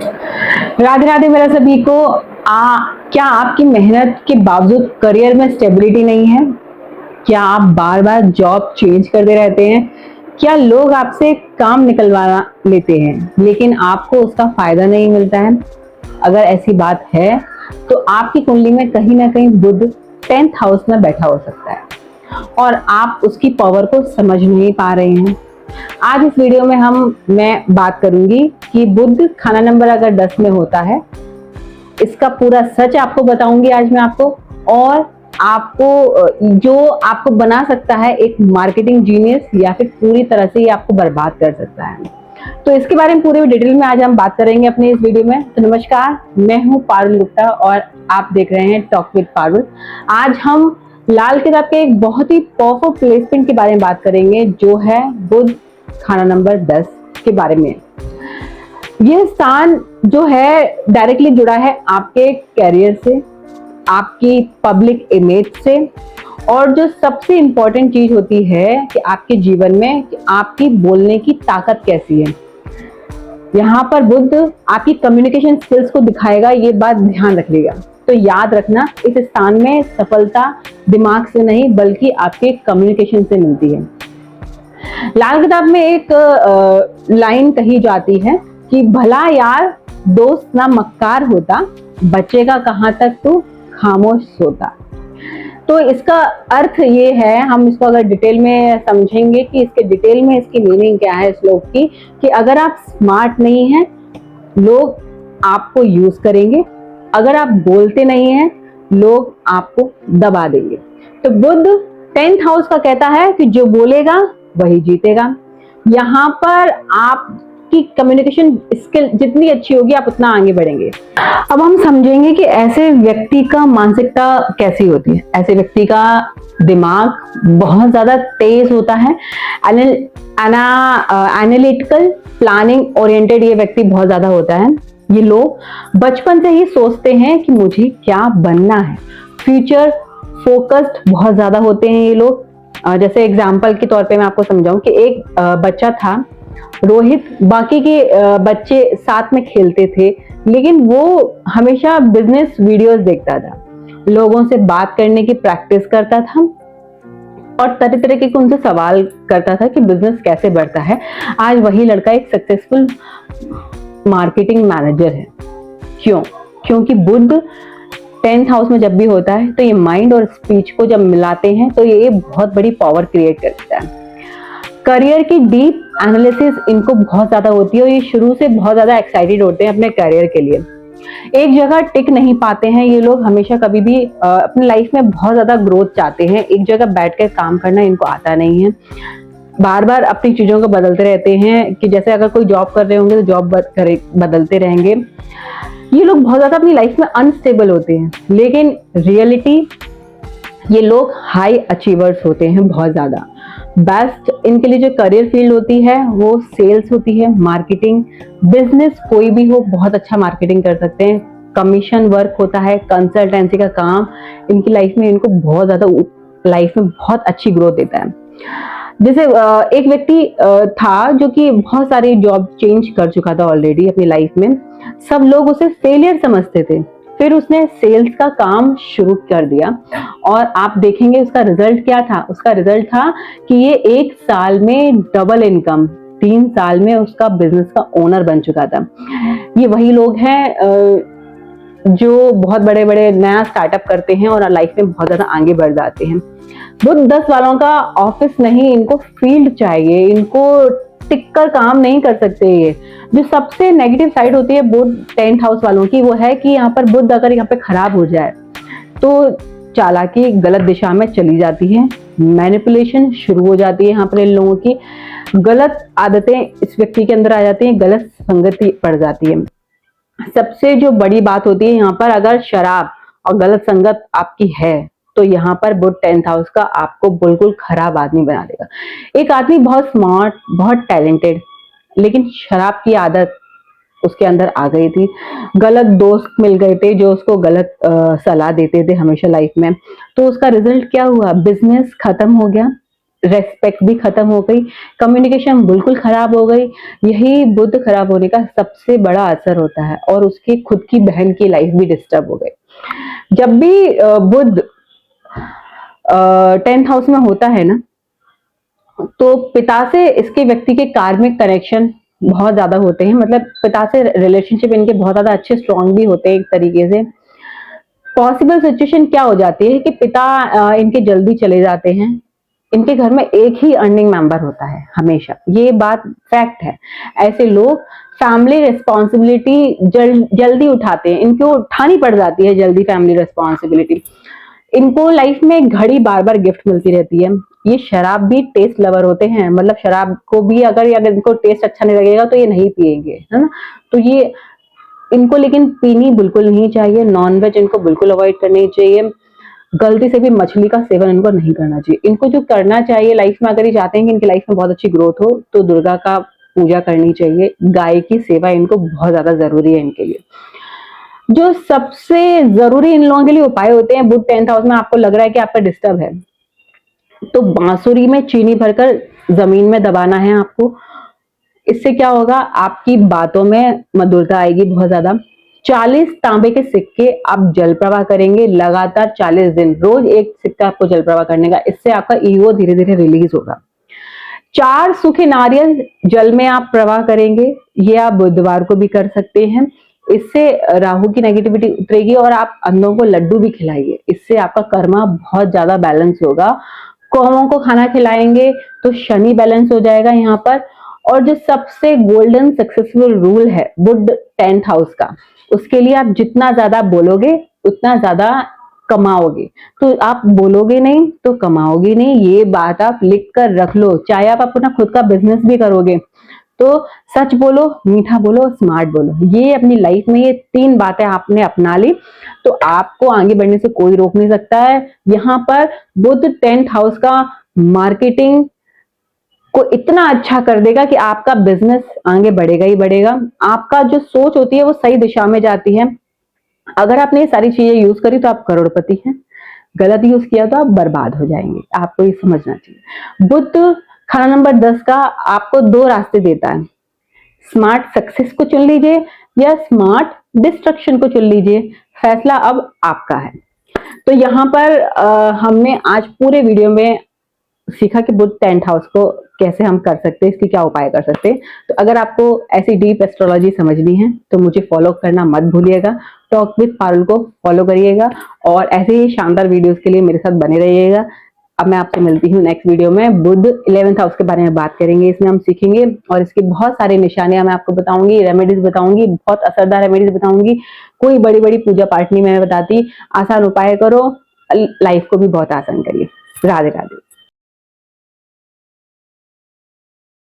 राधे राधे मेरा सभी को। क्या आपकी मेहनत के बावजूद करियर में स्टेबिलिटी नहीं है? क्या आप बार बार जॉब चेंज करते रहते हैं? क्या लोग आपसे काम निकलवा लेते हैं लेकिन आपको उसका फायदा नहीं मिलता है? अगर ऐसी बात है तो आपकी कुंडली में कहीं ना कहीं बुध 10th हाउस में बैठा हो सकता है और आप उसकी पावर को समझ नहीं पा रहे हैं। आज इस वीडियो में मैं बात करूंगी कि बुध खाना नंबर अगर 10 में होता है, इसका पूरा सच आपको बताऊंगी आज मैं आपको। और आपको जो आपको बना सकता है एक मार्केटिंग जीनियस या फिर पूरी तरह से ये आपको बर्बाद कर सकता है। तो इसके बारे में पूरे डिटेल में आज हम बात करेंगे अपने इस वीडियो में। तो नमस्कार, मैं हूं पारुल गुप्ता और आप देख रहे हैं टॉक विद पारुल। आज हम लाल किताब के एक बहुत ही पावरफुल प्लेसमेंट के बारे में बात करेंगे जो है बुध खाना नंबर 10 के बारे में। यह स्थान जो है डायरेक्टली जुड़ा है आपके कैरियर से, आपकी पब्लिक इमेज से, और जो सबसे इंपॉर्टेंट चीज होती है कि आपके जीवन में कि आपकी बोलने की ताकत कैसी है। यहाँ पर बुध आपकी कम्युनिकेशन स्किल्स को दिखाएगा, ये बात ध्यान रखिएगा। तो याद रखना, इस स्थान में सफलता दिमाग से नहीं बल्कि आपके कम्युनिकेशन से मिलती है। लाल किताब में एक लाइन कही जाती है कि भला यार दोस्त ना मक्कार होता, बचेगा कहाँ तक तू खामोश सोता। तो इसका अर्थ ये है, हम इसको अगर डिटेल में समझेंगे कि इसके डिटेल में इसकी मीनिंग क्या है श्लोक की, कि अगर आप स्मार्ट नहीं हैं लोग आपको यूज करेंगे, अगर आप बोलते नहीं हैं लोग आपको दबा देंगे। तो बुध 10th हाउस का कहता है कि जो बोलेगा वही जीतेगा। यहाँ पर आपकी कम्युनिकेशन स्किल जितनी अच्छी होगी आप उतना आगे बढ़ेंगे। अब हम समझेंगे कि ऐसे व्यक्ति का मानसिकता कैसी होती है। ऐसे व्यक्ति का दिमाग बहुत ज्यादा तेज होता है, एनालिटिकल प्लानिंग ओरिएंटेड ये व्यक्ति बहुत ज्यादा होता है। ये लोग बचपन से ही सोचते हैं कि मुझे क्या बनना है, फ्यूचर फोकस्ड बहुत ज्यादा होते हैं ये लोग। जैसे एग्जाम्पल के तौर पे मैं आपको समझाऊं कि एक बच्चा था रोहित, बाकी के बच्चे साथ में खेलते थे लेकिन वो हमेशा बिजनेस वीडियोस देखता था, लोगों से बात करने की प्रैक्टिस करता था और तरह तरह के उनसे सवाल करता था कि बिजनेस कैसे बढ़ता है। आज वही लड़का एक सक्सेसफुल मार्केटिंग मैनेजर है। क्यों? क्योंकि बुध 10th हाउस में जब भी होता है तो ये माइंड और स्पीच को जब मिलाते हैं तो ये बहुत बड़ी पावर क्रिएट करता है। करियर की डीप एनालिसिस इनको बहुत ज्यादा होती है और ये शुरू से बहुत ज्यादा एक्साइटेड होते हैं अपने करियर के लिए। एक जगह टिक नहीं पाते हैं ये लोग, हमेशा कभी भी अपनी लाइफ में बहुत ज्यादा ग्रोथ चाहते हैं। एक जगह बैठकर काम करना इनको आता नहीं है, बार बार अपनी चीजों को बदलते रहते हैं कि जैसे अगर कोई जॉब कर रहे होंगे तो जॉब बदलते रहेंगे। ये लोग बहुत ज्यादा अपनी लाइफ में अनस्टेबल होते हैं, लेकिन रियलिटी ये लोग हाई अचीवर्स होते हैं बहुत ज्यादा। बेस्ट इनके लिए जो करियर फील्ड होती है वो सेल्स होती है, मार्केटिंग, बिजनेस कोई भी हो बहुत अच्छा मार्केटिंग कर सकते हैं। कमीशन वर्क होता है, कंसल्टेंसी का काम इनकी लाइफ में इनको बहुत ज्यादा लाइफ में बहुत अच्छी ग्रोथ देता है। जैसे एक व्यक्ति था जो कि बहुत सारी जॉब चेंज कर चुका था ऑलरेडी अपनी लाइफ में, सब लोग उसे फेलियर समझते थे, फिर उसने सेल्स का काम शुरू कर दिया और आप देखेंगे उसका रिजल्ट क्या था। उसका रिजल्ट था कि ये 1 साल में डबल इनकम, 3 साल में उसका बिजनेस का ओनर बन चुका था। ये वही लोग हैं जो बहुत बड़े बड़े नया स्टार्टअप करते हैं और लाइफ में बहुत ज्यादा आगे बढ़ जाते हैं। बुध 10 वालों का ऑफिस नहीं, इनको फील्ड चाहिए, इनको टिक कर काम नहीं कर सकते। ये जो सबसे नेगेटिव साइड होती है बुध 10th हाउस वालों की वो है कि यहाँ पर बुध अगर यहाँ पे खराब हो जाए तो चालाकी गलत दिशा में चली जाती है, मैनिपुलेशन शुरू हो जाती है। यहाँ पर इन लोगों की गलत आदतें इस व्यक्ति के अंदर आ जाती हैं, गलत संगति पड़ जाती है। सबसे जो बड़ी बात होती है यहाँ पर, अगर शराब और गलत संगत आपकी है तो यहाँ पर बुध 10th हाउस का आपको बिल्कुल खराब आदमी बना देगा। एक आदमी बहुत स्मार्ट, बहुत टैलेंटेड, लेकिन शराब की आदत उसके अंदर आ गई थी, गलत दोस्त मिल गए थे जो उसको गलत सलाह देते थे हमेशा लाइफ में, तो उसका रिजल्ट क्या हुआ? बिजनेस खत्म हो गया, रेस्पेक्ट भी खत्म हो गई, कम्युनिकेशन बिल्कुल खराब हो गई। यही बुध खराब होने का सबसे बड़ा असर होता है, और उसकी खुद की बहन की लाइफ भी डिस्टर्ब हो गई। जब भी बुध 10th हाउस में होता है ना, तो पिता से इसके व्यक्ति के कार्मिक कनेक्शन बहुत ज्यादा होते हैं, मतलब पिता से रिलेशनशिप इनके बहुत ज्यादा अच्छे स्ट्रांग भी होते हैं एक तरीके से। पॉसिबल सिचुएशन क्या हो जाती है कि पिता इनके जल्दी चले जाते हैं, इनके घर में एक ही अर्निंग मेंबर होता है हमेशा, ये बात फैक्ट है। ऐसे लोग फैमिली रिस्पॉन्सिबिलिटी जल्दी उठाते हैं, इनको उठानी पड़ जाती है जल्दी फैमिली रिस्पॉन्सिबिलिटी। इनको लाइफ में घड़ी बार बार गिफ्ट मिलती रहती है। ये शराब भी टेस्ट लवर होते हैं, मतलब शराब को भी अगर इनको टेस्ट अच्छा नहीं लगेगा तो ये नहीं पिएंगे, है ना। तो ये इनको लेकिन पीनी बिल्कुल नहीं चाहिए, नॉनवेज इनको बिल्कुल अवॉइड करनी चाहिए, गलती से भी मछली का सेवन इनको नहीं करना चाहिए। इनको जो करना चाहिए लाइफ में, अगर ये चाहते हैं कि इनकी लाइफ में बहुत अच्छी ग्रोथ हो, तो दुर्गा का पूजा करनी चाहिए, गाय की सेवा इनको बहुत ज्यादा जरूरी है इनके लिए। जो सबसे जरूरी इन लोगों के लिए उपाय होते हैं, बुध 10th हाउस में आपको लग रहा है कि आपका डिस्टर्ब है, तो बांसुरी में चीनी भरकर जमीन में दबाना है आपको। इससे क्या होगा, आपकी बातों में मधुरता आएगी बहुत ज्यादा। 40 तांबे के सिक्के आप जल प्रवाह करेंगे लगातार 40 दिन, रोज एक सिक्का आपको जल प्रवाह करने का, इससे आपका ईगो धीरे धीरे रिलीज होगा। 4 सूखे नारियल जल में आप प्रवाह करेंगे, ये आप बुधवार को भी कर सकते हैं। इससे राहु की नेगेटिविटी उतरेगी, और आप अंधों को लड्डू भी खिलाइए, इससे आपका कर्मा बहुत ज्यादा बैलेंस होगा। कौवों को खाना खिलाएंगे तो शनि बैलेंस हो जाएगा यहाँ पर। और जो सबसे गोल्डन सक्सेसफुल रूल है बुध 10th हाउस का, उसके लिए आप जितना ज्यादा बोलोगे उतना ज्यादा कमाओगे। तो आप बोलोगे नहीं तो कमाओगे नहीं, ये बात आप लिख कर रख लो। चाहे आप अपना खुद का बिजनेस भी करोगे तो सच बोलो, मीठा बोलो, स्मार्ट बोलो। ये अपनी लाइफ में ये 3 बातें आपने अपना ली तो आपको आगे बढ़ने से कोई रोक नहीं सकता है। यहाँ पर बुध 10th हाउस का मार्केटिंग को इतना अच्छा कर देगा कि आपका बिजनेस आगे बढ़ेगा ही बढ़ेगा। आपका जो सोच होती है वो सही दिशा में जाती है। अगर आपने ये सारी चीजें यूज करी तो आप करोड़पति हैं, गलत यूज किया तो आप बर्बाद हो जाएंगे, आपको ये समझना चाहिए। बुध खाना नंबर 10 का आपको 2 रास्ते देता है, स्मार्ट सक्सेस को चुन लीजिए या स्मार्ट डिस्ट्रक्शन को चुन लीजिए, फैसला अब आपका है। तो यहाँ पर हमने आज पूरे वीडियो में सीखा कि बुध 10th हाउस को कैसे हम कर सकते हैं, इसकी क्या उपाय कर सकते हैं। तो अगर आपको ऐसी डीप एस्ट्रोलॉजी समझनी है तो मुझे फॉलो करना मत भूलिएगा, टॉक विद पारुल को फॉलो करिएगा, और ऐसे ही शानदार वीडियोस के लिए मेरे साथ बने रहिएगा। अब मैं आपसे मिलती हूँ नेक्स्ट वीडियो में। बुध 11th हाउस के बारे में बात करेंगे, इसमें हम सीखेंगे और इसके बहुत सारे निशानियां मैं आपको बताऊंगी, रेमेडीज बताऊंगी, बहुत असरदार रेमेडीज बताऊंगी। कोई बड़ी बड़ी पूजा पाठ नहीं मैं बताती, आसान उपाय करो, लाइफ को भी बहुत आसान करिए। राधे राधे।